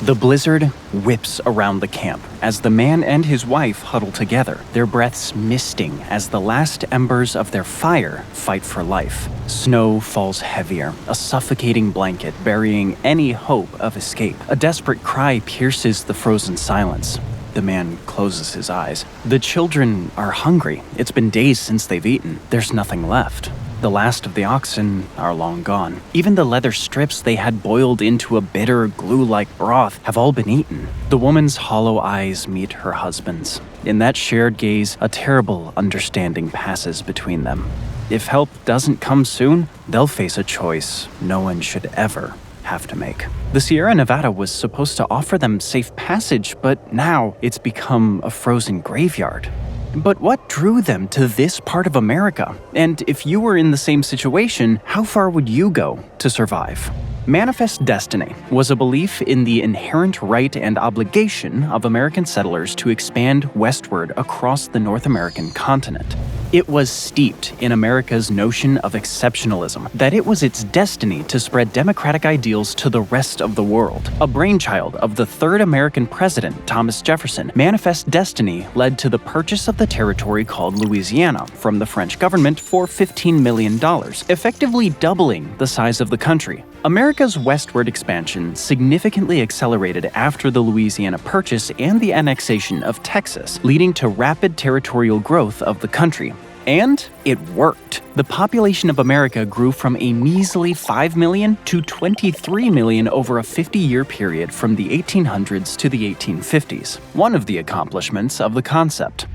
The blizzard whips around the camp as the man and his wife huddle together, their breaths misting as the last embers of their fire fight for life. Snow falls heavier, a suffocating blanket burying any hope of escape. A desperate cry pierces the frozen silence. The man closes his eyes. The children are hungry. It's been days since they've eaten. There's nothing left. The last of the oxen are long gone. Even the leather strips they had boiled into a bitter, glue-like broth have all been eaten. The woman's hollow eyes meet her husband's. In that shared gaze, a terrible understanding passes between them. If help doesn't come soon, they'll face a choice no one should ever have to make. The Sierra Nevada was supposed to offer them safe passage, but now it's become a frozen graveyard. But what drew them to this part of America? And if you were in the same situation, how far would you go to survive? Manifest destiny was a belief in the inherent right and obligation of American settlers to expand westward across the North American continent. It was steeped in America's notion of exceptionalism, that it was its destiny to spread democratic ideals to the rest of the world. A brainchild of the third American president, Thomas Jefferson, Manifest Destiny led to the purchase of the territory called Louisiana from the French government for $15 million, effectively doubling the size of the country. America's westward expansion significantly accelerated after the Louisiana Purchase and the annexation of Texas, leading to rapid territorial growth of the country. And it worked. The population of America grew from a measly 5 million to 23 million over a 50-year period from the 1800s to the 1850s, one of the accomplishments of the concept.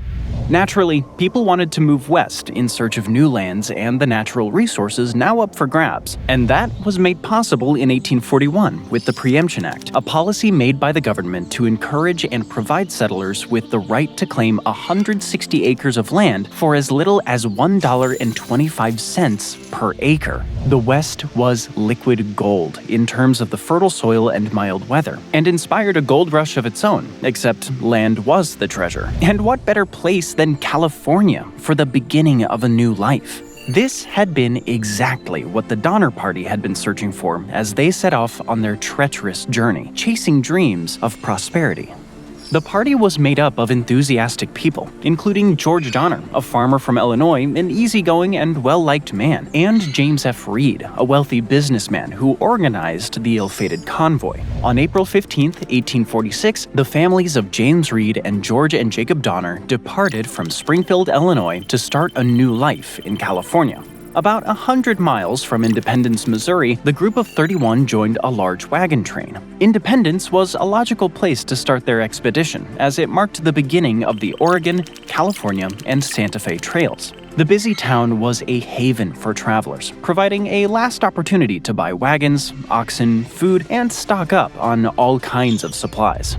Naturally, people wanted to move west in search of new lands and the natural resources now up for grabs, and that was made possible in 1841 with the Preemption Act, a policy made by the government to encourage and provide settlers with the right to claim 160 acres of land for as little as $1.25 per acre. The West was liquid gold in terms of the fertile soil and mild weather, and inspired a gold rush of its own, except land was the treasure. And what better place than California for the beginning of a new life? This had been exactly what the Donner Party had been searching for as they set off on their treacherous journey, chasing dreams of prosperity. The party was made up of enthusiastic people, including George Donner, a farmer from Illinois, an easygoing and well-liked man, and James F. Reed, a wealthy businessman who organized the ill-fated convoy. On April 15, 1846, the families of James Reed and George and Jacob Donner departed from Springfield, Illinois, to start a new life in California. About 100 miles from Independence, Missouri, the group of 31 joined a large wagon train. Independence was a logical place to start their expedition, as it marked the beginning of the Oregon, California, and Santa Fe trails. The busy town was a haven for travelers, providing a last opportunity to buy wagons, oxen, food, and stock up on all kinds of supplies.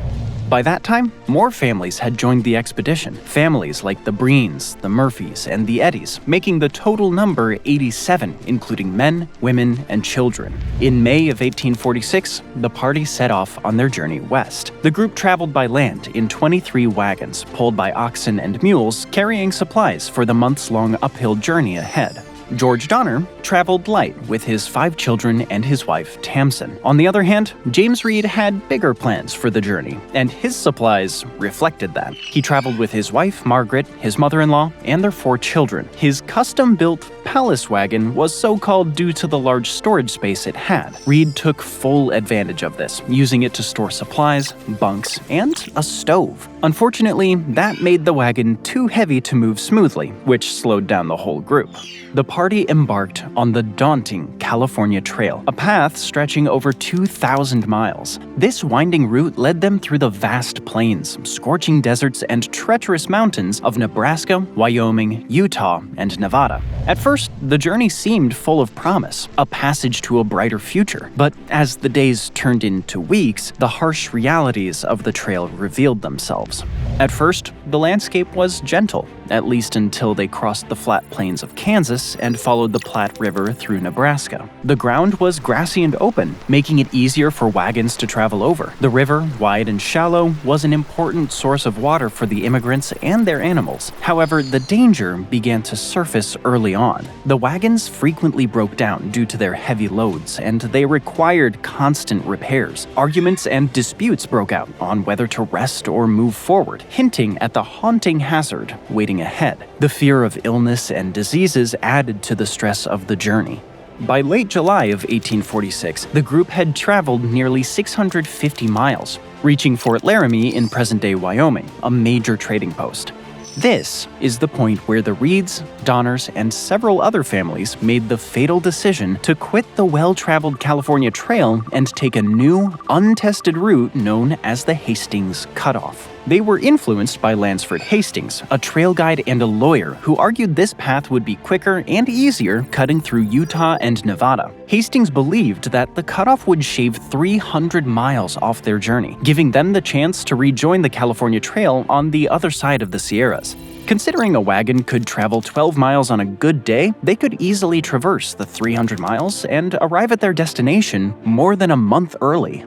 By that time, more families had joined the expedition, families like the Breens, the Murphys, and the Eddies, making the total number 87, including men, women, and children. In May of 1846, the party set off on their journey west. The group traveled by land in 23 wagons, pulled by oxen and mules, carrying supplies for the months-long uphill journey ahead. George Donner traveled light with his 5 children and his wife, Tamsin. On the other hand, James Reed had bigger plans for the journey, and his supplies reflected that. He traveled with his wife, Margaret, his mother-in-law, and their 4 children. His custom-built palace wagon was so-called due to the large storage space it had. Reed took full advantage of this, using it to store supplies, bunks, and a stove. Unfortunately, that made the wagon too heavy to move smoothly, which slowed down the whole group. The party embarked on the daunting California Trail, a path stretching over 2,000 miles. This winding route led them through the vast plains, scorching deserts, and treacherous mountains of Nebraska, Wyoming, Utah, and Nevada. At first, the journey seemed full of promise, a passage to a brighter future. But as the days turned into weeks, the harsh realities of the trail revealed themselves. At first, the landscape was gentle, at least until they crossed the flat plains of Kansas and followed the Platte River through Nebraska. The ground was grassy and open, making it easier for wagons to travel over. The river, wide and shallow, was an important source of water for the immigrants and their animals. However, the danger began to surface early on. The wagons frequently broke down due to their heavy loads, and they required constant repairs. Arguments and disputes broke out on whether to rest or move forward, hinting at the haunting hazard waiting ahead. The fear of illness and diseases added to the stress of the journey. By late July of 1846, the group had traveled nearly 650 miles, reaching Fort Laramie in present-day Wyoming, a major trading post. This is the point where the Reeds, Donners, and several other families made the fatal decision to quit the well-traveled California Trail and take a new, untested route known as the Hastings Cutoff. They were influenced by Lansford Hastings, a trail guide and a lawyer who argued this path would be quicker and easier cutting through Utah and Nevada. Hastings believed that the cutoff would shave 300 miles off their journey, giving them the chance to rejoin the California Trail on the other side of the Sierras. Considering a wagon could travel 12 miles on a good day, they could easily traverse the 300 miles and arrive at their destination more than a month early.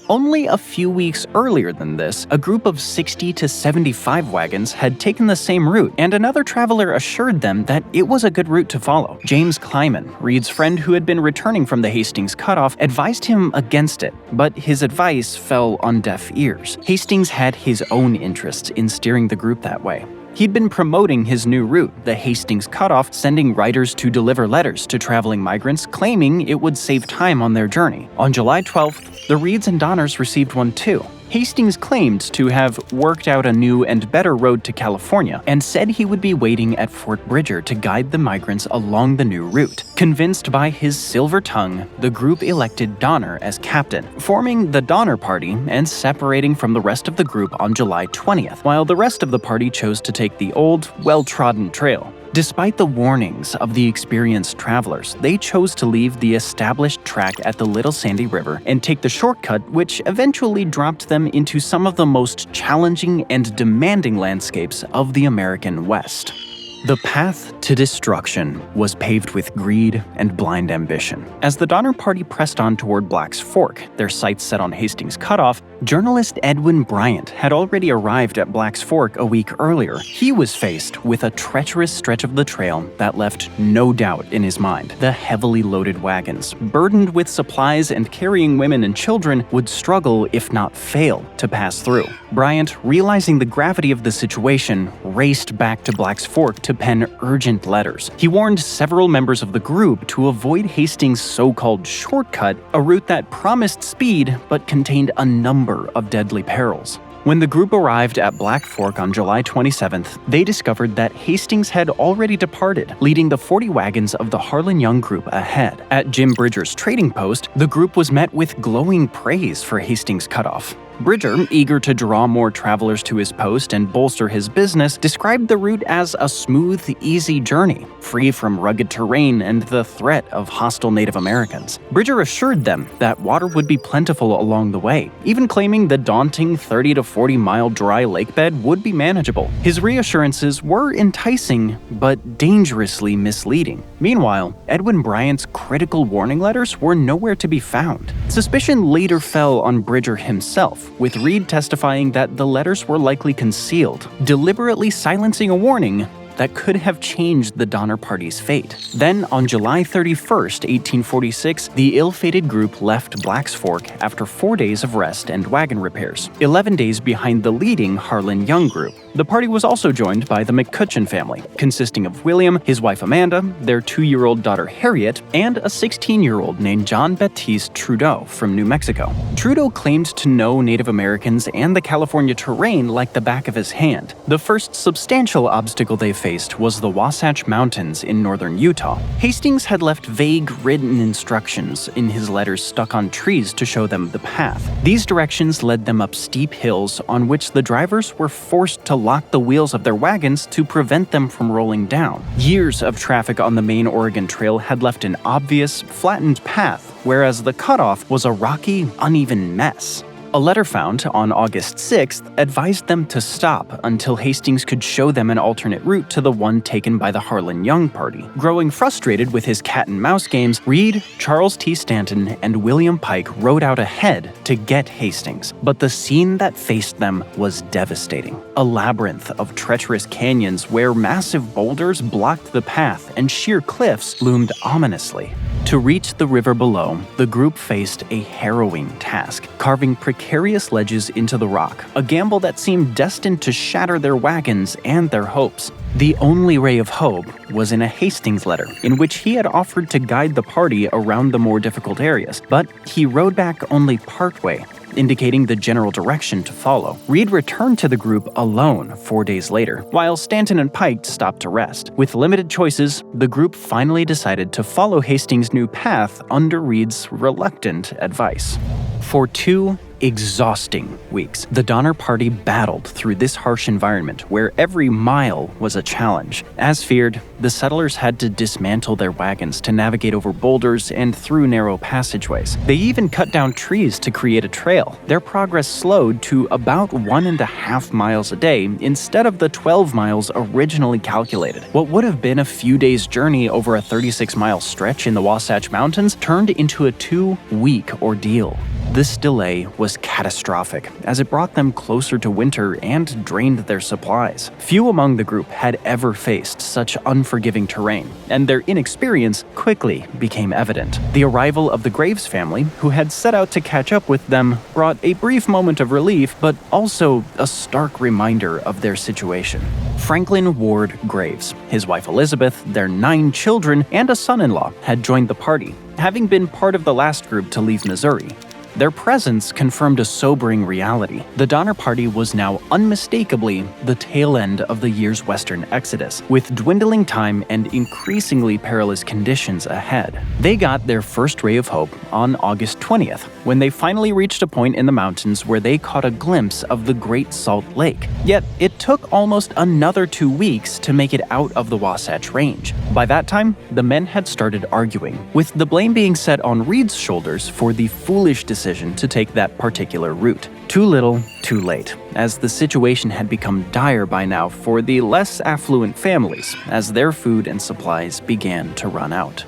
Only a few weeks earlier than this, a group of 60 to 75 wagons had taken the same route, and another traveler assured them that it was a good route to follow. James Kleiman, Reed's friend who had been returning from the Hastings Cutoff, advised him against it, but his advice fell on deaf ears. Hastings had his own interests in steering the group that way. He'd been promoting his new route, the Hastings Cutoff, sending writers to deliver letters to traveling migrants, claiming it would save time on their journey. On July 12th, the Reeds and Donners received one too. Hastings claimed to have worked out a new and better road to California and said he would be waiting at Fort Bridger to guide the migrants along the new route. Convinced by his silver tongue, the group elected Donner as captain, forming the Donner Party and separating from the rest of the group on July 20th, while the rest of the party chose to take the old, well-trodden trail. Despite the warnings of the experienced travelers, they chose to leave the established track at the Little Sandy River and take the shortcut, which eventually dropped them into some of the most challenging and demanding landscapes of the American West. The path to destruction was paved with greed and blind ambition. As the Donner Party pressed on toward Black's Fork, their sights set on Hastings Cutoff, journalist Edwin Bryant had already arrived at Black's Fork a week earlier. He was faced with a treacherous stretch of the trail that left no doubt in his mind. The heavily loaded wagons, burdened with supplies and carrying women and children, would struggle, if not fail, to pass through. Bryant, realizing the gravity of the situation, raced back to Black's Fork to pen urgent letters. He warned several members of the group to avoid Hastings' so-called shortcut, a route that promised speed but contained a number of deadly perils. When the group arrived at Black Fork on July 27th, they discovered that Hastings had already departed, leading the 40 wagons of the Harlan Young group ahead. At Jim Bridger's trading post, the group was met with glowing praise for Hastings Cutoff. Bridger, eager to draw more travelers to his post and bolster his business, described the route as a smooth, easy journey, free from rugged terrain and the threat of hostile Native Americans. Bridger assured them that water would be plentiful along the way, even claiming the daunting 30 to 40-mile dry lake bed would be manageable. His reassurances were enticing, but dangerously misleading. Meanwhile, Edwin Bryant's critical warning letters were nowhere to be found. Suspicion later fell on Bridger himself, with Reed testifying that the letters were likely concealed, deliberately silencing a warning that could have changed the Donner Party's fate. Then, on July 31st, 1846, the ill-fated group left Black's Fork after 4 days of rest and wagon repairs, 11 days behind the leading Harlan Young group. The party was also joined by the McCutcheon family, consisting of William, his wife Amanda, their 2-year-old daughter Harriet, and a 16-year-old named John Baptiste Trudeau from New Mexico. Trudeau claimed to know Native Americans and the California terrain like the back of his hand. The first substantial obstacle they faced was the Wasatch Mountains in northern Utah. Hastings had left vague written instructions in his letters stuck on trees to show them the path. These directions led them up steep hills on which the drivers were forced to lock the wheels of their wagons to prevent them from rolling down. Years of traffic on the main Oregon Trail had left an obvious, flattened path, whereas the cutoff was a rocky, uneven mess. A letter found on August 6th advised them to stop until Hastings could show them an alternate route to the one taken by the Harlan Young party. Growing frustrated with his cat-and-mouse games, Reed, Charles T. Stanton, and William Pike rode out ahead to get Hastings. But the scene that faced them was devastating. A labyrinth of treacherous canyons where massive boulders blocked the path and sheer cliffs loomed ominously. To reach the river below, the group faced a harrowing task, carving precarious ledges into the rock, a gamble that seemed destined to shatter their wagons and their hopes. The only ray of hope was in a Hastings letter, in which he had offered to guide the party around the more difficult areas, but he rode back only partway, indicating the general direction to follow. Reed returned to the group alone 4 days later, while Stanton and Pike stopped to rest. With limited choices, the group finally decided to follow Hastings' new path under Reed's reluctant advice. For 2 exhausting weeks, the Donner Party battled through this harsh environment where every mile was a challenge. As feared, the settlers had to dismantle their wagons to navigate over boulders and through narrow passageways. They even cut down trees to create a trail. Their progress slowed to about 1.5 miles a day instead of the 12 miles originally calculated. What would have been a few days' journey over a 36-mile stretch in the Wasatch Mountains turned into a 2-week ordeal. This delay was catastrophic, as it brought them closer to winter and drained their supplies. Few among the group had ever faced such unforgiving terrain, and their inexperience quickly became evident. The arrival of the Graves family, who had set out to catch up with them, brought a brief moment of relief, but also a stark reminder of their situation. Franklin Ward Graves, his wife Elizabeth, their 9 children, and a son-in-law had joined the party, having been part of the last group to leave Missouri. Their presence confirmed a sobering reality. The Donner Party was now unmistakably the tail end of the year's Western exodus, with dwindling time and increasingly perilous conditions ahead. They got their first ray of hope on August 20th, when they finally reached a point in the mountains where they caught a glimpse of the Great Salt Lake. Yet, it took almost another 2 weeks to make it out of the Wasatch Range. By that time, the men had started arguing, with the blame being set on Reed's shoulders for the foolish decision to take that particular route. Too little, too late, as the situation had become dire by now for the less affluent families, as their food and supplies began to run out.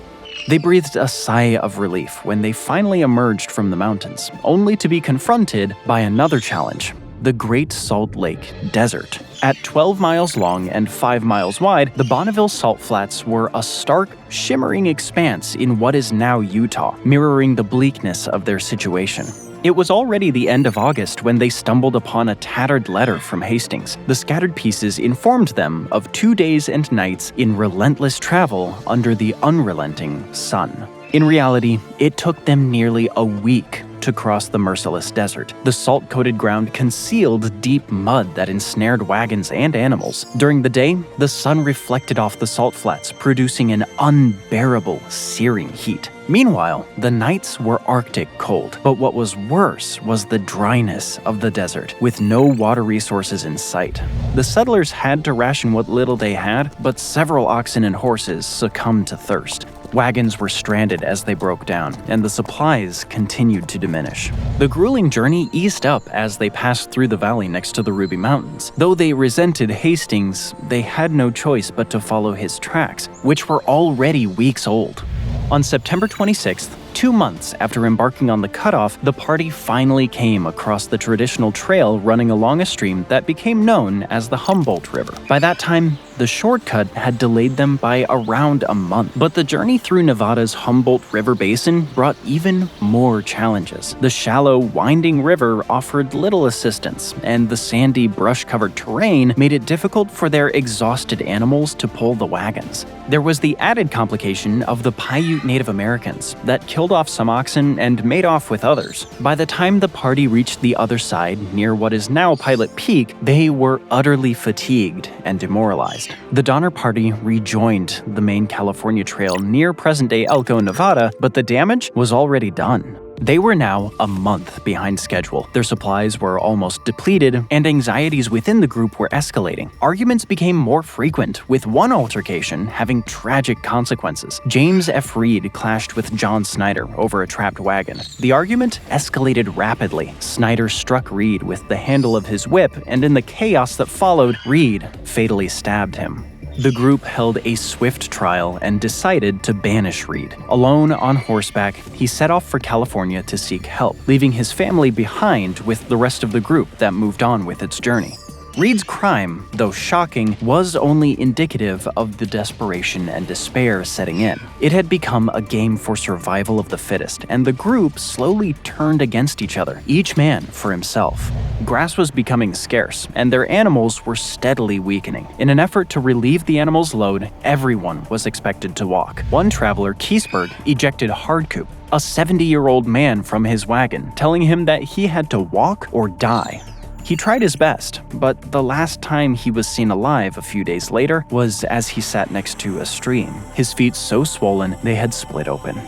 They breathed a sigh of relief when they finally emerged from the mountains, only to be confronted by another challenge: the Great Salt Lake Desert. At 12 miles long and 5 miles wide, the Bonneville Salt Flats were a stark, shimmering expanse in what is now Utah, mirroring the bleakness of their situation. It was already the end of August when they stumbled upon a tattered letter from Hastings. The scattered pieces informed them of 2 days and nights in relentless travel under the unrelenting sun. In reality, it took them nearly a week to cross the merciless desert. The salt-coated ground concealed deep mud that ensnared wagons and animals. During the day, the sun reflected off the salt flats, producing an unbearable, searing heat. Meanwhile, the nights were Arctic cold, but what was worse was the dryness of the desert, with no water resources in sight. The settlers had to ration what little they had, but several oxen and horses succumbed to thirst. Wagons were stranded as they broke down, and the supplies continued to diminish. The grueling journey eased up as they passed through the valley next to the Ruby Mountains. Though they resented Hastings, they had no choice but to follow his tracks, which were already weeks old. On September 26th, 2 months after embarking on the cutoff, the party finally came across the traditional trail running along a stream that became known as the Humboldt River. By that time, the shortcut had delayed them by around a month, but the journey through Nevada's Humboldt River Basin brought even more challenges. The shallow, winding river offered little assistance, and the sandy, brush-covered terrain made it difficult for their exhausted animals to pull the wagons. There was the added complication of the Paiute Native Americans that killed off some oxen and made off with others. By the time the party reached the other side, near what is now Pilot Peak, they were utterly fatigued and demoralized. The Donner Party rejoined the main California Trail near present-day Elko, Nevada, but the damage was already done. They were now a month behind schedule. Their supplies were almost depleted, and anxieties within the group were escalating. Arguments became more frequent, with one altercation having tragic consequences. James F. Reed clashed with John Snyder over a trapped wagon. The argument escalated rapidly. Snyder struck Reed with the handle of his whip, and in the chaos that followed, Reed fatally stabbed him. The group held a swift trial and decided to banish Reed. Alone on horseback, he set off for California to seek help, leaving his family behind with the rest of the group that moved on with its journey. Reed's crime, though shocking, was only indicative of the desperation and despair setting in. It had become a game for survival of the fittest, and the group slowly turned against each other, each man for himself. Grass was becoming scarce, and their animals were steadily weakening. In an effort to relieve the animals' load, everyone was expected to walk. One traveler, Keseberg, ejected Hardcoop, a 70-year-old man, from his wagon, telling him that he had to walk or die. He tried his best, but the last time he was seen alive a few days later was as he sat next to a stream, his feet so swollen they had split open.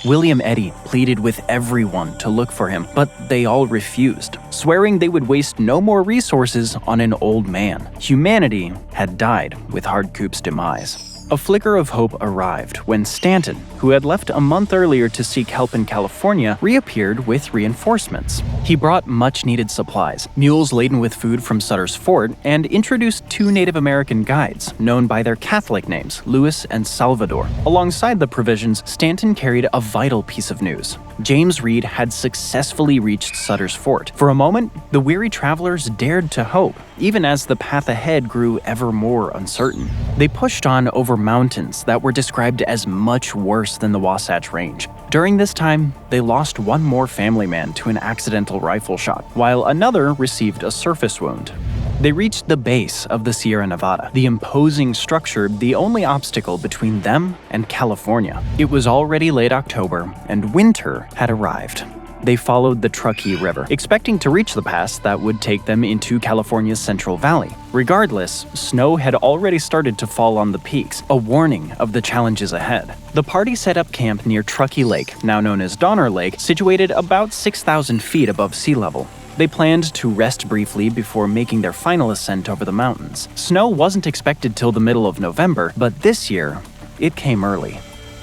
William Eddy pleaded with everyone to look for him, but they all refused, swearing they would waste no more resources on an old man. Humanity had died with Hardcoop's demise. A flicker of hope arrived when Stanton, who had left a month earlier to seek help in California, reappeared with reinforcements. He brought much-needed supplies, mules laden with food from Sutter's Fort, and introduced 2 Native American guides, known by their Catholic names, Louis and Salvador. Alongside the provisions, Stanton carried a vital piece of news. James Reed had successfully reached Sutter's Fort. For a moment, the weary travelers dared to hope, even as the path ahead grew ever more uncertain. They pushed on over mountains that were described as much worse than the Wasatch Range. During this time, they lost one more family man to an accidental rifle shot, while another received a surface wound. They reached the base of the Sierra Nevada, the imposing structure the only obstacle between them and California. It was already late October, and winter had arrived. They followed the Truckee River, expecting to reach the pass that would take them into California's Central Valley. Regardless, snow had already started to fall on the peaks, a warning of the challenges ahead. The party set up camp near Truckee Lake, now known as Donner Lake, situated about 6,000 feet above sea level. They planned to rest briefly before making their final ascent over the mountains. Snow wasn't expected till the middle of November, but this year, it came early.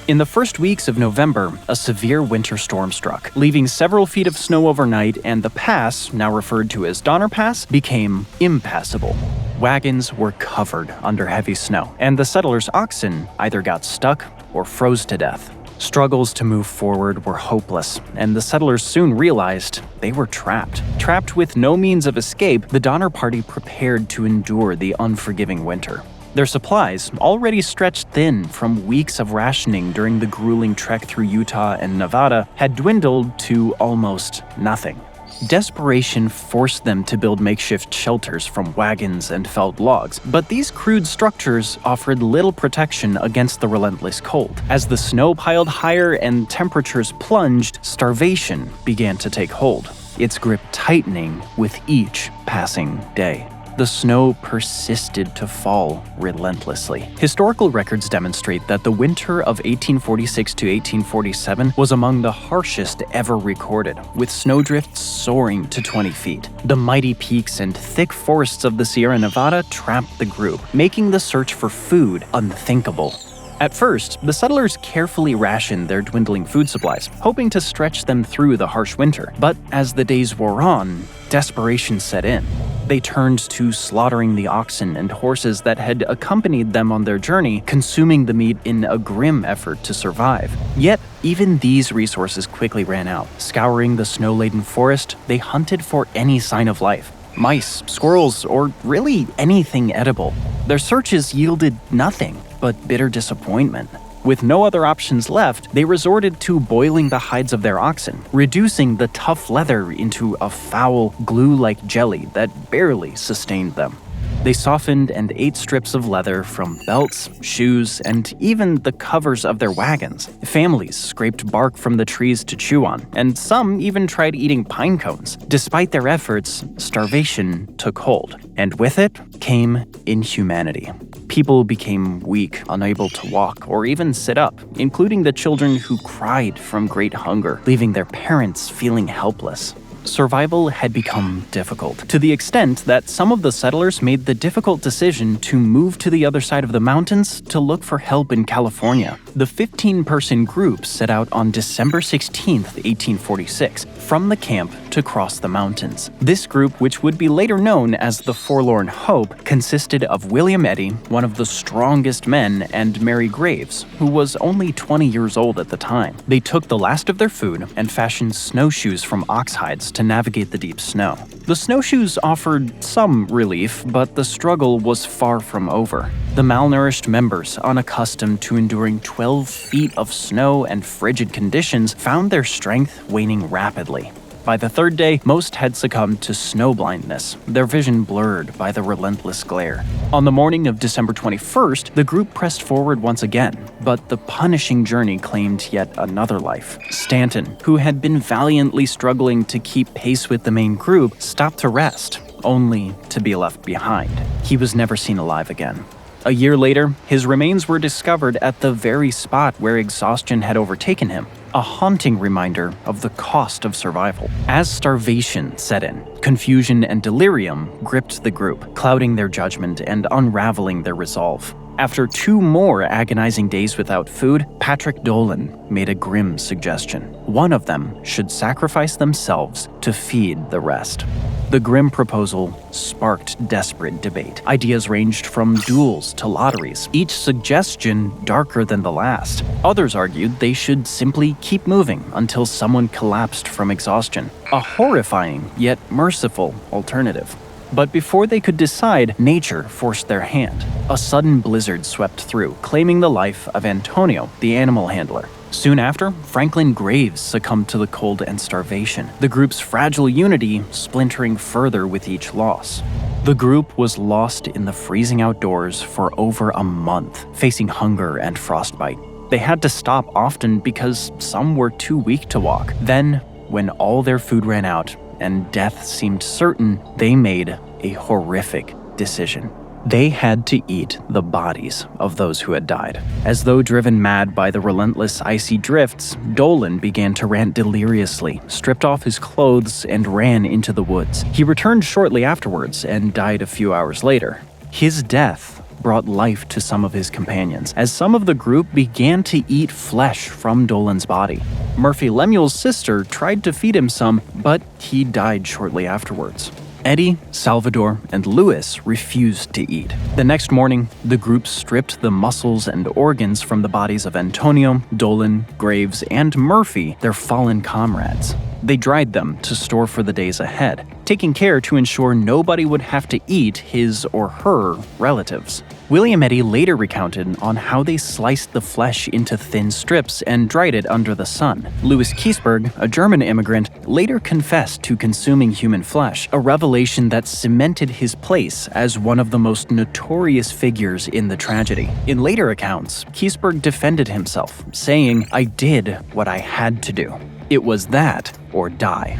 In the first weeks of November, a severe winter storm struck, leaving several feet of snow overnight, and the pass, now referred to as Donner Pass, became impassable. Wagons were covered under heavy snow, and the settlers' oxen either got stuck or froze to death. Struggles to move forward were hopeless, and the settlers soon realized they were trapped. Trapped with no means of escape, the Donner Party prepared to endure the unforgiving winter. Their supplies, already stretched thin from weeks of rationing during the grueling trek through Utah and Nevada, had dwindled to almost nothing. Desperation forced them to build makeshift shelters from wagons and felled logs, but these crude structures offered little protection against the relentless cold. As the snow piled higher and temperatures plunged, starvation began to take hold, its grip tightening with each passing day. The snow persisted to fall relentlessly. Historical records demonstrate that the winter of 1846 to 1847 was among the harshest ever recorded, with snowdrifts soaring to 20 feet. The mighty peaks and thick forests of the Sierra Nevada trapped the group, making the search for food unthinkable. At first, the settlers carefully rationed their dwindling food supplies, hoping to stretch them through the harsh winter. But as the days wore on, desperation set in. They turned to slaughtering the oxen and horses that had accompanied them on their journey, consuming the meat in a grim effort to survive. Yet, even these resources quickly ran out. Scouring the snow-laden forest, they hunted for any sign of life. Mice, squirrels, or really anything edible. Their searches yielded nothing but bitter disappointment. With no other options left, they resorted to boiling the hides of their oxen, reducing the tough leather into a foul, glue-like jelly that barely sustained them. They softened and ate strips of leather from belts, shoes, and even the covers of their wagons. Families scraped bark from the trees to chew on, and some even tried eating pine cones. Despite their efforts, starvation took hold, and with it came inhumanity. People became weak, unable to walk or even sit up, including the children who cried from great hunger, leaving their parents feeling helpless. Survival had become difficult, to the extent that some of the settlers made the difficult decision to move to the other side of the mountains to look for help in California. The 15-person group set out on December 16, 1846, from the camp to cross the mountains. This group, which would be later known as the Forlorn Hope, consisted of William Eddy, one of the strongest men, and Mary Graves, who was only 20 years old at the time. They took the last of their food and fashioned snowshoes from ox hides to navigate the deep snow. The snowshoes offered some relief, but the struggle was far from over. The malnourished members, unaccustomed to enduring 12 feet of snow and frigid conditions, found their strength waning rapidly. By the third day, most had succumbed to snow blindness, their vision blurred by the relentless glare. On the morning of December 21st, the group pressed forward once again, but the punishing journey claimed yet another life. Stanton, who had been valiantly struggling to keep pace with the main group, stopped to rest, only to be left behind. He was never seen alive again. A year later, his remains were discovered at the very spot where exhaustion had overtaken him, a haunting reminder of the cost of survival. As starvation set in, confusion and delirium gripped the group, clouding their judgment and unraveling their resolve. After 2 more agonizing days without food, Patrick Dolan made a grim suggestion. One of them should sacrifice themselves to feed the rest. The grim proposal sparked desperate debate. Ideas ranged from duels to lotteries, each suggestion darker than the last. Others argued they should simply keep moving until someone collapsed from exhaustion, a horrifying yet merciful alternative. But before they could decide, nature forced their hand. A sudden blizzard swept through, claiming the life of Antonio, the animal handler. Soon after, Franklin Graves succumbed to the cold and starvation, the group's fragile unity splintering further with each loss. The group was lost in the freezing outdoors for over a month, facing hunger and frostbite. They had to stop often because some were too weak to walk. Then, when all their food ran out and death seemed certain, they made a horrific decision. They had to eat the bodies of those who had died. As though driven mad by the relentless icy drifts, Dolan began to rant deliriously, stripped off his clothes, and ran into the woods. He returned shortly afterwards and died a few hours later. His death brought life to some of his companions, as some of the group began to eat flesh from Dolan's body. Murphy Lemuel's sister tried to feed him some, but he died shortly afterwards. Eddie, Salvador, and Louis refused to eat. The next morning, the group stripped the muscles and organs from the bodies of Antonio, Dolan, Graves, and Murphy, their fallen comrades. They dried them to store for the days ahead, taking care to ensure nobody would have to eat his or her relatives. William Eddy later recounted on how they sliced the flesh into thin strips and dried it under the sun. Louis Kiesberg, a German immigrant, later confessed to consuming human flesh, a revelation that cemented his place as one of the most notorious figures in the tragedy. In later accounts, Kiesberg defended himself, saying, "I did what I had to do. It was that or die."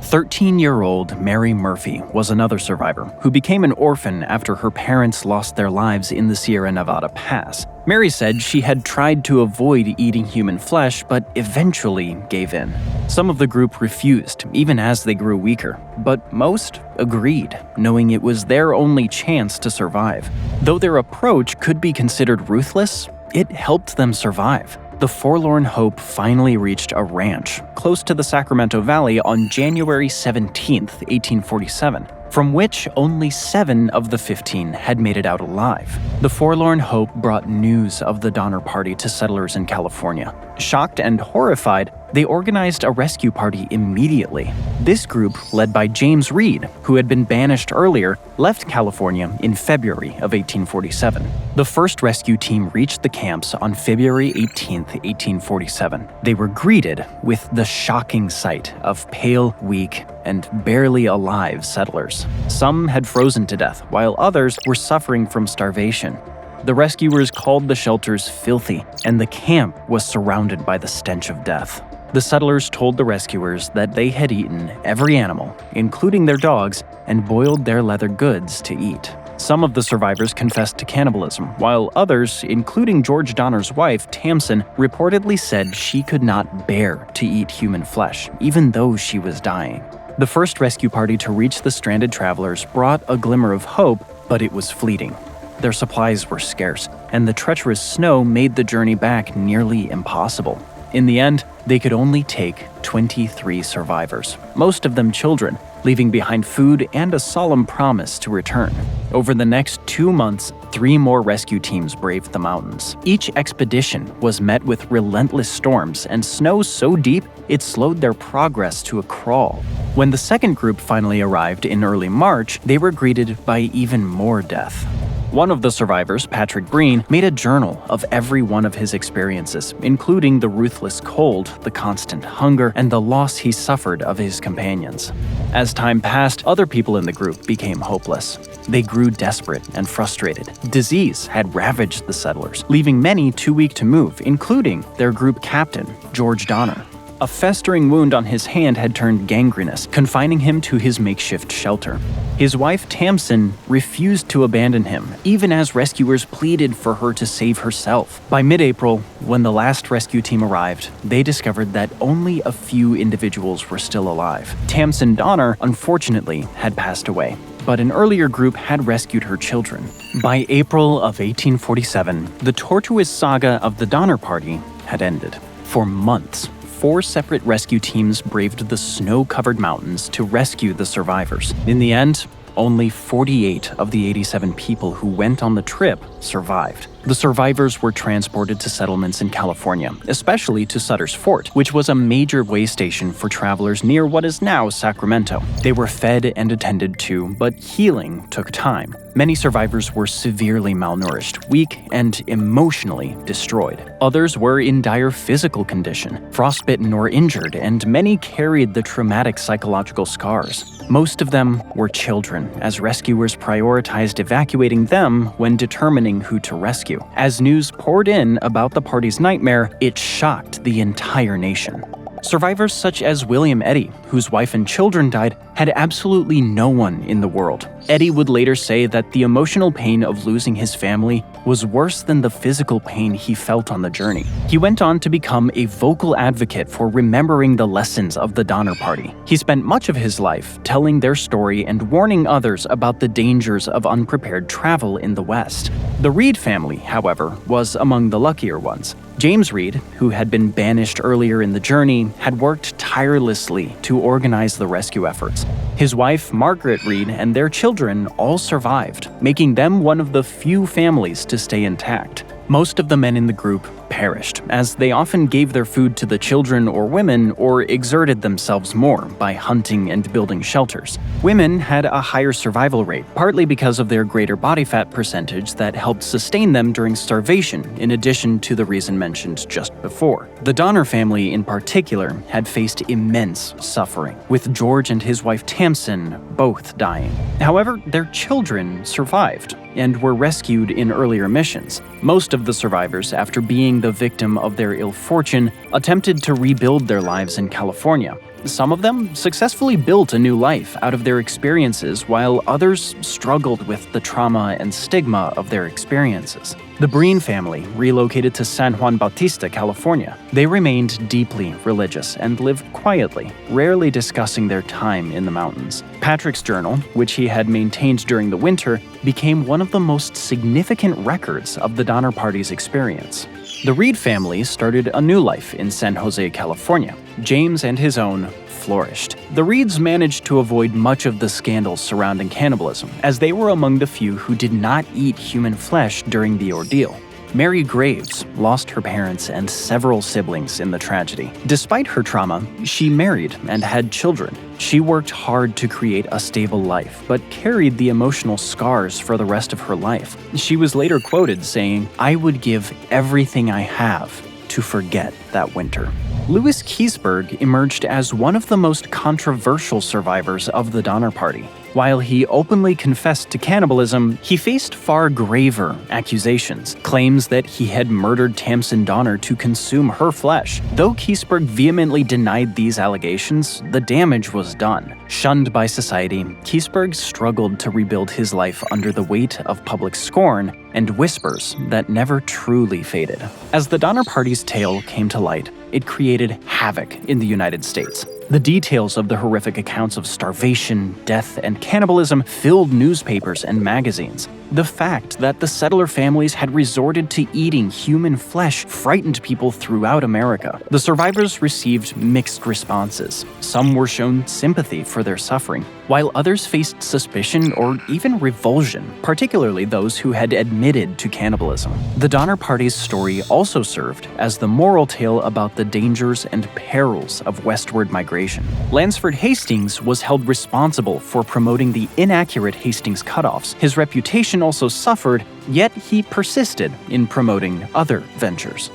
13-year-old Mary Murphy was another survivor who became an orphan after her parents lost their lives in the Sierra Nevada Pass. Mary said she had tried to avoid eating human flesh, but eventually gave in. Some of the group refused, even as they grew weaker, but most agreed, knowing it was their only chance to survive. Though their approach could be considered ruthless, it helped them survive. The Forlorn Hope finally reached a ranch close to the Sacramento Valley on January 17, 1847, from which only 7 of the 15 had made it out alive. The Forlorn Hope brought news of the Donner Party to settlers in California. Shocked and horrified, they organized a rescue party immediately. This group, led by James Reed, who had been banished earlier, left California in February of 1847. The first rescue team reached the camps on February 18, 1847. They were greeted with the shocking sight of pale, weak, and barely alive settlers. Some had frozen to death, while others were suffering from starvation. The rescuers called the shelters filthy, and the camp was surrounded by the stench of death. The settlers told the rescuers that they had eaten every animal, including their dogs, and boiled their leather goods to eat. Some of the survivors confessed to cannibalism, while others, including George Donner's wife, Tamsin, reportedly said she could not bear to eat human flesh, even though she was dying. The first rescue party to reach the stranded travelers brought a glimmer of hope, but it was fleeting. Their supplies were scarce, and the treacherous snow made the journey back nearly impossible. In the end, they could only take 23 survivors, most of them children, leaving behind food and a solemn promise to return. Over the next 2 months, 3 more rescue teams braved the mountains. Each expedition was met with relentless storms and snow so deep it slowed their progress to a crawl. When the second group finally arrived in early March, they were greeted by even more death. One of the survivors, Patrick Breen, made a journal of every one of his experiences, including the ruthless cold, the constant hunger, and the loss he suffered of his companions. As time passed, other people in the group became hopeless. They grew desperate and frustrated. Disease had ravaged the settlers, leaving many too weak to move, including their group captain, George Donner. A festering wound on his hand had turned gangrenous, confining him to his makeshift shelter. His wife Tamsin refused to abandon him, even as rescuers pleaded for her to save herself. By mid-April, when the last rescue team arrived, they discovered that only a few individuals were still alive. Tamsin Donner, unfortunately, had passed away, but an earlier group had rescued her children. By April of 1847, the tortuous saga of the Donner Party had ended. For months, 4 separate rescue teams braved the snow-covered mountains to rescue the survivors. In the end, only 48 of the 87 people who went on the trip survived. The survivors were transported to settlements in California, especially to Sutter's Fort, which was a major way station for travelers near what is now Sacramento. They were fed and attended to, but healing took time. Many survivors were severely malnourished, weak, and emotionally destroyed. Others were in dire physical condition, frostbitten or injured, and many carried the traumatic psychological scars. Most of them were children, as rescuers prioritized evacuating them when determining who to rescue. As news poured in about the party's nightmare, it shocked the entire nation. Survivors such as William Eddy, whose wife and children died, had absolutely no one in the world. Eddy would later say that the emotional pain of losing his family was worse than the physical pain he felt on the journey. He went on to become a vocal advocate for remembering the lessons of the Donner Party. He spent much of his life telling their story and warning others about the dangers of unprepared travel in the West. The Reed family, however, was among the luckier ones. James Reed, who had been banished earlier in the journey, had worked tirelessly to organize the rescue efforts. His wife, Margaret Reed, and their children all survived, making them one of the few families to stay intact. Most of the men in the group perished, as they often gave their food to the children or women or exerted themselves more by hunting and building shelters. Women had a higher survival rate, partly because of their greater body fat percentage that helped sustain them during starvation, in addition to the reason mentioned just before. The Donner family in particular had faced immense suffering, with George and his wife Tamsin both dying. However, their children survived and were rescued in earlier missions. Most of the survivors, after being the victim of their ill fortune, attempted to rebuild their lives in California. Some of them successfully built a new life out of their experiences, while others struggled with the trauma and stigma of their experiences. The Breen family relocated to San Juan Bautista, California. They remained deeply religious and lived quietly, rarely discussing their time in the mountains. Patrick's journal, which he had maintained during the winter, became one of the most significant records of the Donner Party's experience. The Reed family started a new life in San Jose, California. James and his own flourished. The Reeds managed to avoid much of the scandals surrounding cannibalism, as they were among the few who did not eat human flesh during the ordeal. Mary Graves lost her parents and several siblings in the tragedy. Despite her trauma, she married and had children. She worked hard to create a stable life, but carried the emotional scars for the rest of her life. She was later quoted saying, "I would give everything I have to forget that winter." Louis Keseberg emerged as one of the most controversial survivors of the Donner Party. While he openly confessed to cannibalism, he faced far graver accusations, claims that he had murdered Tamsin Donner to consume her flesh. Though Keseberg vehemently denied these allegations, the damage was done. Shunned by society, Keseberg struggled to rebuild his life under the weight of public scorn and whispers that never truly faded. As the Donner Party's tale came to light, it created havoc in the United States. The details of the horrific accounts of starvation, death, and cannibalism filled newspapers and magazines. The fact that the settler families had resorted to eating human flesh frightened people throughout America. The survivors received mixed responses. Some were shown sympathy for their suffering, while others faced suspicion or even revulsion, particularly those who had admitted to cannibalism. The Donner Party's story also served as the moral tale about the dangers and perils of westward migration. Lansford Hastings was held responsible for promoting the inaccurate Hastings cutoffs. His reputation also suffered, yet he persisted in promoting other ventures.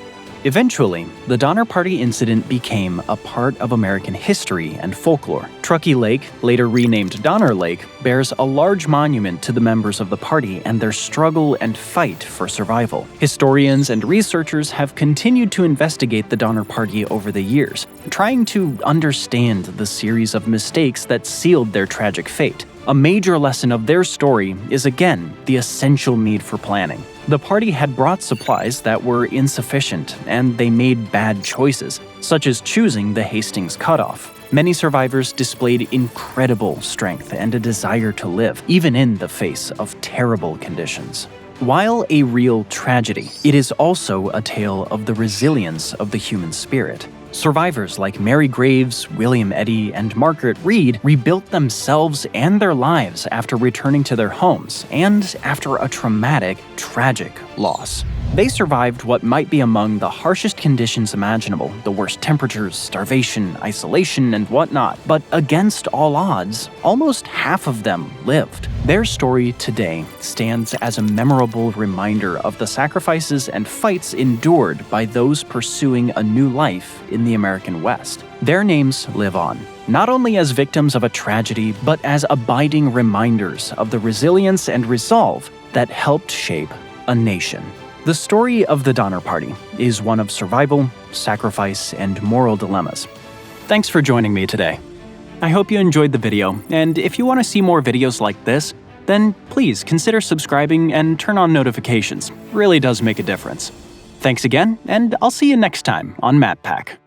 Eventually, the Donner Party incident became a part of American history and folklore. Truckee Lake, later renamed Donner Lake, bears a large monument to the members of the party and their struggle and fight for survival. Historians and researchers have continued to investigate the Donner Party over the years, trying to understand the series of mistakes that sealed their tragic fate. A major lesson of their story is again the essential need for planning. The party had brought supplies that were insufficient, and they made bad choices, such as choosing the Hastings cutoff. Many survivors displayed incredible strength and a desire to live, even in the face of terrible conditions. While a real tragedy, it is also a tale of the resilience of the human spirit. Survivors like Mary Graves, William Eddy, and Margaret Reed rebuilt themselves and their lives after returning to their homes and after a traumatic, tragic loss. They survived what might be among the harshest conditions imaginable, the worst temperatures, starvation, isolation, and whatnot. But against all odds, almost half of them lived. Their story today stands as a memorable reminder of the sacrifices and fights endured by those pursuing a new life in the American West. Their names live on, not only as victims of a tragedy, but as abiding reminders of the resilience and resolve that helped shape a nation. The story of the Donner Party is one of survival, sacrifice, and moral dilemmas. Thanks for joining me today. I hope you enjoyed the video, and if you want to see more videos like this, then please consider subscribing and turn on notifications. It really does make a difference. Thanks again, and I'll see you next time on MatPack.